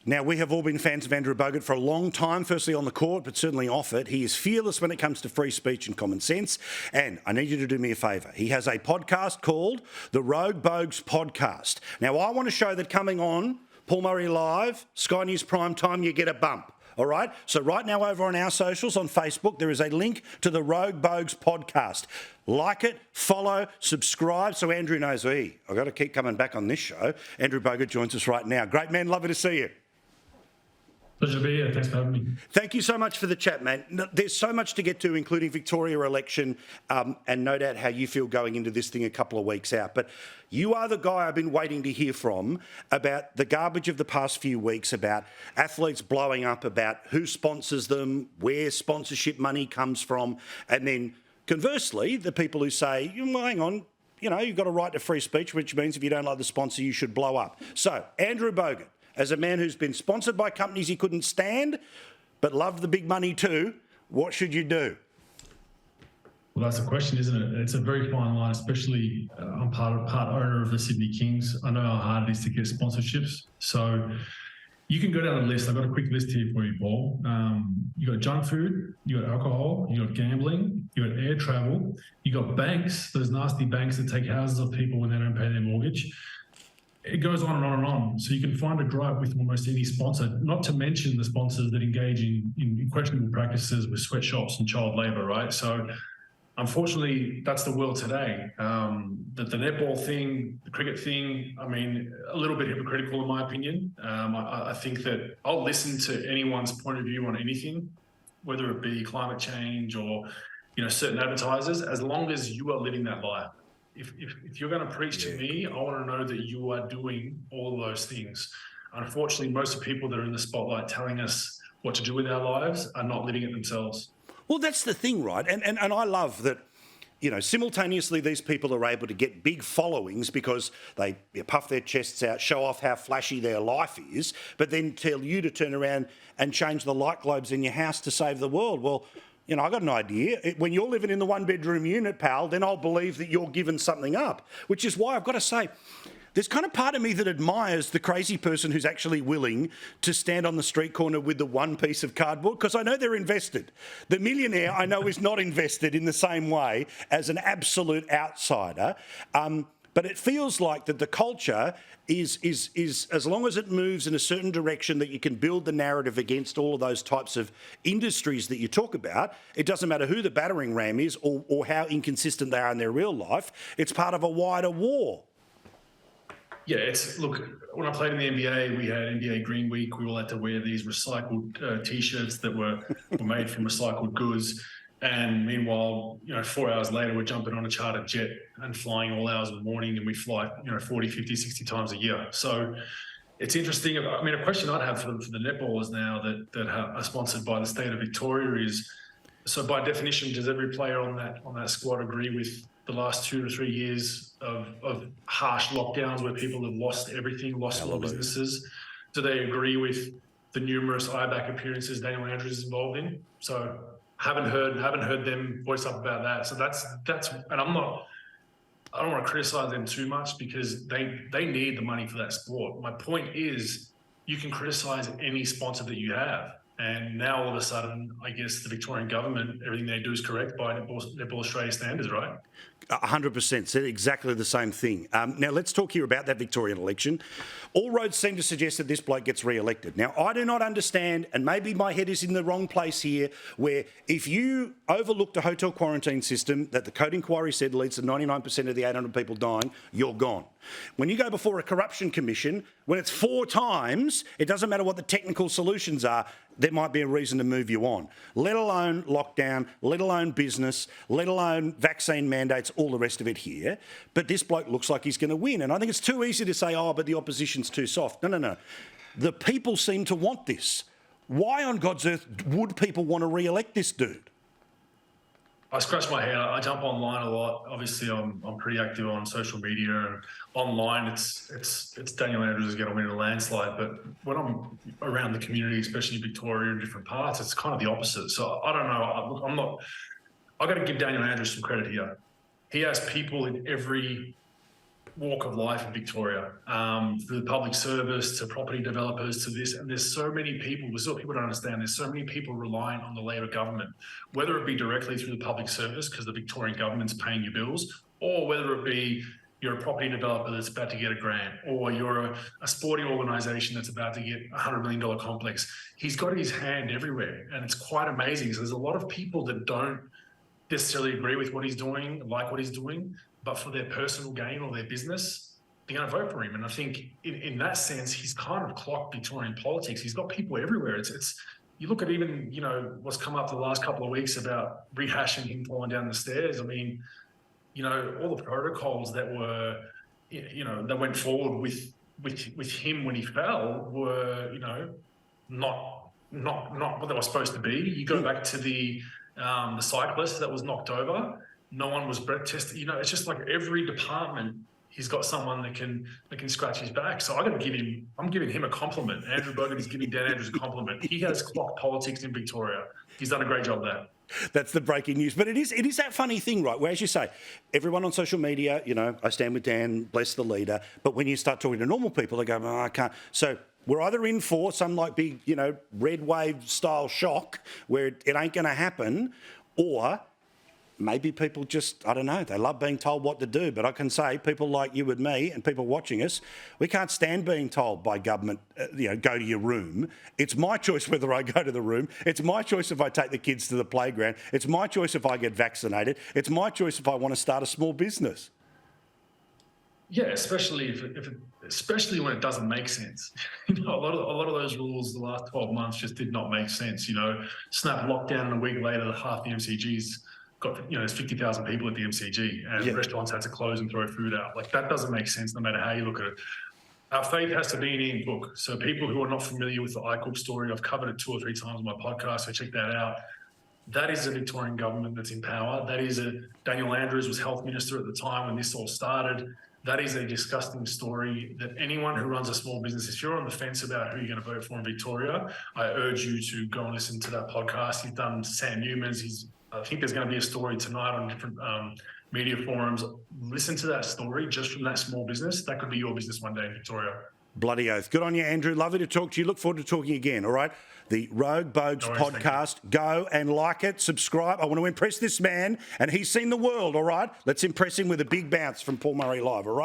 Now, we have all been fans of Andrew Bogut for a long time, firstly on the court, but certainly off it. He is fearless when it comes to free speech and common sense. And I need you to do me a favour. He has a podcast called the Rogue Bogues Podcast. Now, I want to show that coming on Paul Murray Live, Sky News Prime Time, you get a bump. All right? So right now over on our socials on Facebook, there is a link to the Rogue Bogues Podcast. Like it, follow, subscribe, so Andrew knows, hey, I've got to keep coming back on this show. Andrew Bogut joins us right now. Great man, lovely to see you. Pleasure to be here. Thanks for having me. Thank you so much for the chat, man. There's so much to get to, including Victoria election, and no doubt how you feel going into this thing a couple of weeks out. But you are the guy I've been waiting to hear from about the garbage of the past few weeks, about athletes blowing up, about who sponsors them, where sponsorship money comes from, and then conversely, the people who say, well, hang on, you know, you've got a right to free speech, which means if you don't like the sponsor, you should blow up. So, Andrew Bogut, as a man who's been sponsored by companies he couldn't stand, but loved the big money too, what should you do? Well, that's the question, isn't it? It's a very fine line, especially I'm part owner of the Sydney Kings. I know how hard it is to get sponsorships. So you can go down the list. I've got a quick list here for you, Paul. You got junk food, you got alcohol, you got gambling, you got air travel, you got banks, those nasty banks that take houses of people when they don't pay their mortgage. It goes on and on and on. So you can find a gripe with almost any sponsor, not to mention the sponsors that engage in questionable practices with sweatshops and child labour, right? So unfortunately, that's the world today. The netball thing, the cricket thing, I mean, a little bit hypocritical in my opinion. I think that I'll listen to anyone's point of view on anything, whether it be climate change or, you know, certain advertisers, as long as you are living that life. If you're going to preach to me, I want to know that you are doing all of those things. Unfortunately, most of the people that are in the spotlight telling us what to do with our lives are not living it themselves. Well, that's the thing, right? And I love that, you know, simultaneously these people are able to get big followings because they puff their chests out, show off how flashy their life is, but then tell you to turn around and change the light globes in your house to save the world. Well, you know, I got an idea. When you're living in the one-bedroom unit, pal, then I'll believe that you're giving something up, which is why I've got to say, there's kind of part of me that admires the crazy person who's actually willing to stand on the street corner with the one piece of cardboard, because I know they're invested. The millionaire, I know, is not invested in the same way as an absolute outsider. But it feels like that the culture is as long as it moves in a certain direction that you can build the narrative against all of those types of industries that you talk about, it doesn't matter who the battering ram is or how inconsistent they are in their real life, it's part of a wider war. Yeah, look, when I played in the NBA, we had NBA Green Week. We all had to wear these recycled T-shirts that were made from recycled goods. And meanwhile, you know, 4 hours later, we're jumping on a chartered jet and flying all hours of the morning, and we fly, you know, 40, 50, 60 times a year. So it's interesting. I mean, a question I'd have for the netballers now that are sponsored by the state of Victoria is, so by definition, does every player on that squad agree with the last 2 to 3 years of harsh lockdowns where people have lost everything, lost all businesses? Do they agree with the numerous IBAC appearances Daniel Andrews is involved in? So haven't heard them voice up about that. So that's and I don't want to criticize them too much because they need the money for that sport. My point is, you can criticize any sponsor that you have. And now all of a sudden, I guess the Victorian government, everything they do is correct by Netball Australia standards, right? 100%, said exactly the same thing. Now, let's talk here about that Victorian election. All roads seem to suggest that this bloke gets re-elected. Now, I do not understand, and maybe my head is in the wrong place here, where if you overlooked a hotel quarantine system that the Code Inquiry said leads to 99% of the 800 people dying, you're gone. When you go before a corruption commission, when it's 4 times, it doesn't matter what the technical solutions are, there might be a reason to move you on, let alone lockdown, let alone business, let alone vaccine mandates, all the rest of it here. But this bloke looks like he's going to win. And I think it's too easy to say, oh, but the opposition's too soft. No. The people seem to want this. Why on God's earth would people want to re-elect this dude? I scratch my head. I jump online a lot. Obviously, I'm pretty active on social media and online. It's Daniel Andrews is going to win in a landslide. But when I'm around the community, especially Victoria and different parts, it's kind of the opposite. So I don't know. I've got to give Daniel Andrews some credit here. He has people in every walk of life in Victoria, from the public service to property developers to this. And there's so many people, this is what people don't understand, there's so many people reliant on the Labor government, whether it be directly through the public service because the Victorian government's paying your bills, or whether it be you're a property developer that's about to get a grant, or you're a sporting organisation that's about to get a $100 million complex. He's got his hand everywhere, and it's quite amazing. So there's a lot of people that don't necessarily agree with what he's doing, like what he's doing, but for their personal gain or their business, they're going to vote for him. And I think in that sense, he's kind of clocked Victorian politics. He's got people everywhere. It's you look at even, what's come up the last couple of weeks about rehashing him falling down the stairs. I mean, all the protocols that were, that went forward with him when he fell were, not what they were supposed to be. You go back to the cyclist that was knocked over. No one was breath tested. It's just like every department, he's got someone that can scratch his back. So I'm giving him a compliment. Andrew Bogut is giving Dan Andrews a compliment. He has clocked politics in Victoria. He's done a great job there. That's the breaking news. But it is that funny thing, right, where, as you say, everyone on social media, I stand with Dan, bless the leader. But when you start talking to normal people, they go, oh, I can't. So we're either in for some big, red wave style shock where it ain't going to happen, or maybe people just, I don't know, they love being told what to do. But I can say people like you and me and people watching us, we can't stand being told by government, go to your room. It's my choice whether I go to the room. It's my choice if I take the kids to the playground. It's my choice if I get vaccinated. It's my choice if I want to start a small business. Yeah, especially especially when it doesn't make sense. A lot of those rules the last 12 months just did not make sense. Snap lockdown, and a week later, half the MCGs got, there's 50,000 people at the MCG, and restaurants had to close and throw food out. Like, that doesn't make sense no matter how you look at it. Our faith has to be in Ian Cook. So people who are not familiar with the iCook story, I've covered it 2 or 3 times on my podcast, so check that out. That is a Victorian government that's in power. That is Daniel Andrews was health minister at the time when this all started. That is a disgusting story that anyone who runs a small business, if you're on the fence about who you're going to vote for in Victoria, I urge you to go and listen to that podcast. He's done Sam Newman's. I think there's going to be a story tonight on different media forums. Listen to that story just from that small business. That could be your business one day in Victoria. Bloody oath. Good on you, Andrew. Lovely to talk to you. Look forward to talking again, all right? The Rogue Bogues podcast. Go and like it, subscribe. I want to impress this man, and he's seen the world, all right? Let's impress him with a big bounce from Paul Murray Live, all right?